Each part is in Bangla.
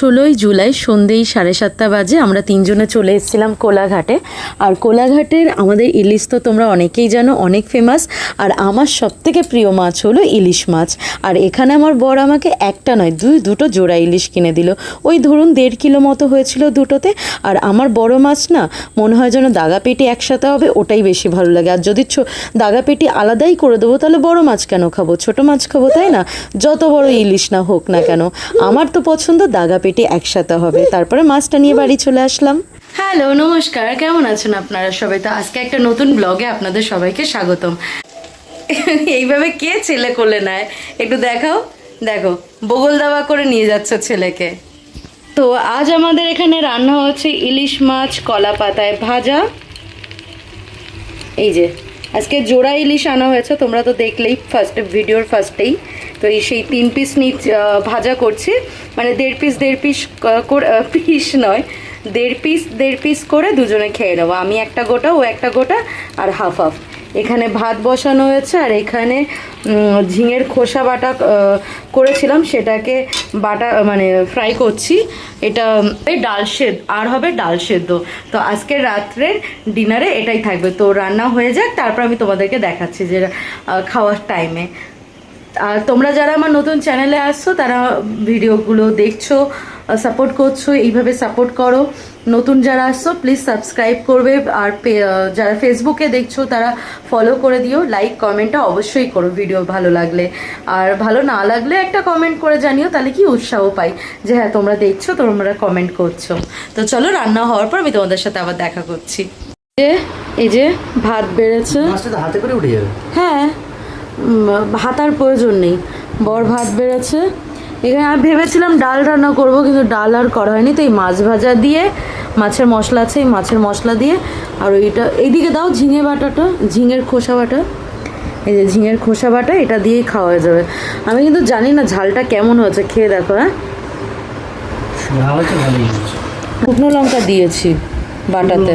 16ই জুলাই সন্ধ্যেই 7:30 বাজে আমরা তিনজনে চলে এসেছিলাম কোলাঘাটে। আর কোলাঘাটের আমাদের ইলিশ তো তোমরা অনেকেই জানো, অনেক ফেমাস। আর আমার সবথেকে প্রিয় মাছ হলো ইলিশ মাছ। আর এখানে আমার বর আমাকে একটা নয় দুটো জোড়া ইলিশ কিনে দিল। ওই ধরুন 1.5 কিলো মতো হয়েছিল দুটোতে। আর আমার বড় মাছ না মনে হয় যেন দাগা পেটি একসাথে হবে, ওটাই বেশি ভালো লাগে। আর যদি দাগা পেটি আলাদাই করে দেবো তাহলে বড় মাছ কেন খাবো, ছোট মাছ খাবো, তাই না? যত বড় ইলিশ না হোক না কেন, আমার তো পছন্দ দাগা পেটি একসাথে হবে। তারপরে মাছটা নিয়ে বাড়ি চলে আসলাম। হ্যালো, নমস্কার, কেমন আছেন আপনারা সবাই? তো আজকে একটা নতুন ব্লগে আপনাদের সবাইকে স্বাগতম। এইভাবে কে ছেলে কোলে নেয় একটু দেখাও, দেখো বগল দাবা করে নিয়ে যাচ্ছে ছেলেকে। তো আজ আমাদের এখানে রান্না হচ্ছে ইলিশ মাছ কলা পাতায় ভাজা। এই যে আজকে জোড়া ইলিশ আনা হয়েছে, তোমরা তো দেখলেই ভিডিওর ফার্স্টেই। তো এই সেই 3 পিস ভাজা করছি, মানে 1.5 পিস নয়, 1.5 পিস করে দুজনে খেয়ে নেবো। আমি একটা গোটা, ও একটা গোটা, আর হাফ হাফ। এখানে ভাত বসানো হয়েছে, আর এখানে ঝিঙের খোসা বাটা করেছিলাম, সেটাকে বাটা মানে ফ্রাই করছি। এটা ডাল সেদ্ধ আর হবে ডাল সেদ্ধ। তো আজকের রাত্রের ডিনারে এটাই থাকবে। তো রান্না হয়ে যাক, তারপর আমি তোমাদেরকে দেখাচ্ছি যে খাওয়ার টাইমে। আর তোমরা যারা আমার নতুন চ্যানেলে আসছো তারা ভিডিওগুলো দেখছো, সাপোর্ট করছো, এইভাবে সাপোর্ট করো। নতুন যারা আসছো প্লিজ সাবস্ক্রাইব করবে। আর যারা ফেসবুকে দেখছো তারা ফলো করে দিও। লাইক কমেন্টটা অবশ্যই করো ভিডিও ভালো লাগলে। আর ভালো না লাগলে একটা কমেন্ট করে জানিও, তাহলে কি উৎসাহ পাই যে হ্যাঁ তোমরা দেখছো, তোমরা কমেন্ট করছো। তো চলো, রান্না হওয়ার পর আমি তোমাদের সাথে আবার দেখা করছি। এই যে ভাত বেড়েছে, হাতে করে উঠে যাবে। হ্যাঁ, ভাত আর প্রয়োজন নেই, বর ভাত বেড়েছে। এখানে আমি ভেবেছিলাম ডাল রান্না করব, কিন্তু ডাল আর করা হয়নি। তো এই মাছ ভাজা দিয়ে, মাছের মশলা আছে, এই মাছের মশলা দিয়ে, আর ওইটা এইদিকে দাও ঝিঙে বাটাটা, ঝিঙের খোসা বাটা, এই যে ঝিঙের খোসা বাটা, এটা দিয়েই খাওয়া হয়ে যাবে। আমি কিন্তু জানি না ঝালটা কেমন হয়েছে, খেয়ে দেখো। হ্যাঁ, শুকনো লঙ্কা দিয়েছি বাটাতে।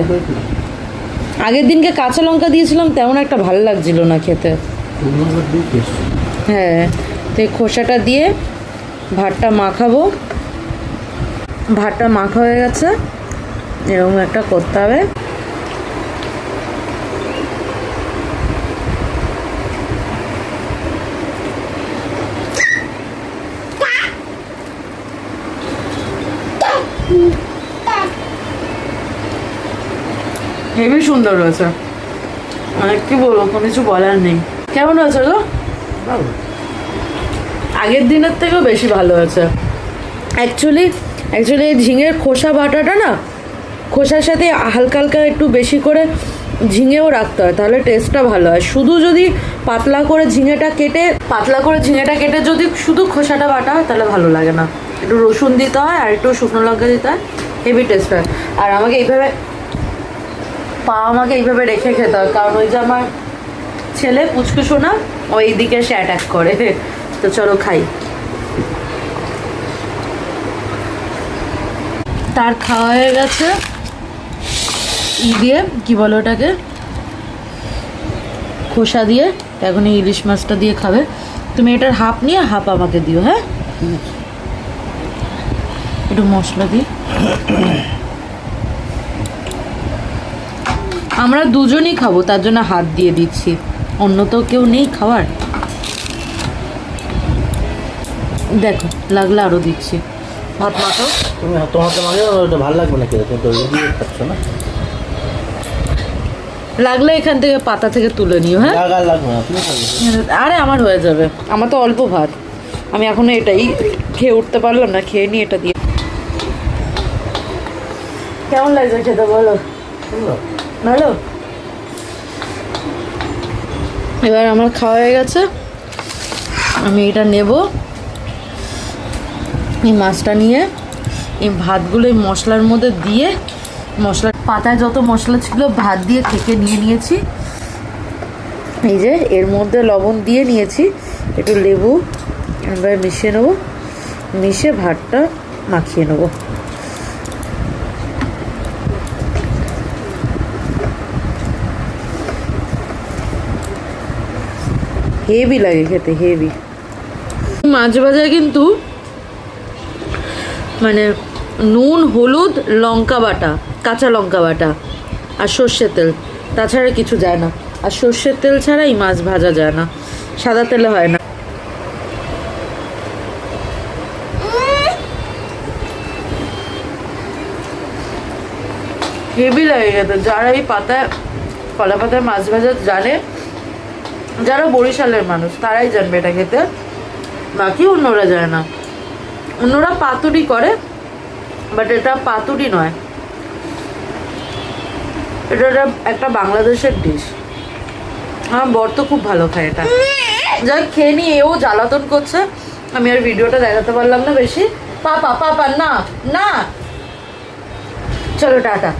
আগের দিনকে কাঁচা লঙ্কা দিয়েছিলাম, তেমন একটা ভালো লাগছিল না খেতে। হ্যাঁ, তো এই খোসাটা দিয়ে ভাতটা মাখাবো। ভাতটা মাখা হয়ে গেছে, এরকম একটা করতে হবে। হেবি সুন্দর হয়েছে, মানে কি বলবো, কোনো কিছু বলার নেই। কেমন হয়েছে গো? আগের দিনের থেকেও বেশি ভালো হয়েছে। অ্যাকচুয়ালি ঝিঙের খোসা বাটাটা না, খোসার সাথে হালকা হালকা একটু বেশি করে ঝিঙেও রাখতে হয়, তাহলে টেস্টটা ভালো হয়। শুধু যদি পাতলা করে ঝিঙেটা কেটে যদি শুধু খোসাটা বাটা হয় তাহলে ভালো লাগে না। একটু রসুন দিতে হয় আর একটু শুকনো লঙ্কা দিতে হয়, হেভি টেস্ট হয়। আর আমাকে এইভাবে রেখে খেতে হয়, কারণ ওই যে আমার ছেলে পুচকু সোনা ওই দিকে সে অ্যাটাক করে। তো চলো খাই। তার খাওয়া হয়ে গেছে দিয়ে, কি বলো ওটাকে, খোসা দিয়ে। এখন এই ইলিশ মাছটা দিয়ে খাবে। তুমি এটার হাফ নিয়ে হাফ আমাকে দিও। হ্যাঁ, একটু মশলা দিই। আমরা দুজনই খাবো, তার জন্য হাত দিয়ে দিচ্ছি, অন্য তো কেউ নেই খাওয়ার। দেখো লাগলে আরো দিচ্ছি। ভাত মাখাও, তুমি তোমাকে ওটা ভালো লাগবে না, তুমি তো দিয়ে খাচ্ছ না। লাগলে এখান থেকে পাতা থেকে তুলে নিও। হ্যাঁ, লাগবে না, তুমি খাবে। আরে আমার হয়ে যাবে, আমার তো অল্প ভাত, আমি এখনো এটাই খেয়ে উঠতে পারলাম না, খেয়ে নিই এটা দিয়ে। কেমন লাগছে খেতে বলো? ভালো। এবার আমার খাওয়া হয়ে গেছে, আমি এটা নেব। এই মাছটা নিয়ে এই ভাতগুলো এই মশলার মধ্যে দিয়ে, মশলার পাতায় যত মশলা ছিল ভাত দিয়ে থেকে নিয়ে নিয়েছি। এই যে এর মধ্যে লবণ দিয়ে নিয়েছি, একটু লেবু এবার মিশিয়ে নেবো, মিশিয়ে ভাতটা মাখিয়ে নেবো। হেভি লাগে খেতে, হেভি। মাছ ভাজা কিন্তু মানে নুন, হলুদ, লঙ্কা বাটা, কাঁচা লঙ্কা বাটা আর সর্ষের তেল, তাছাড়া কিছু যায় না। আর সর্ষের তেল ছাড়া এই মাছ ভাজা যায় না, সাদা তেলে হয় না। হেভি লাগে খেতে। যারা এই পাতায়, কলা পাতায় মাছ ভাজা জানে, যারা বরিশালের মানুষ তারাই জানবে এটা খেতে, বাকি অন্যরা যায় না। অন্যরা পাতুরি করে, বাট এটা পাতুরি নয়, এটা একটা বাংলাদেশের ডিশ। আমার বর তো খুব ভালো খায় এটা। যাই খেয়ে নিয়ে এও জ্বালাতন করছে, আমি আর ভিডিওটা দেখাতে পারলাম না বেশি। পাপা পাপা না না, চলো টাটা।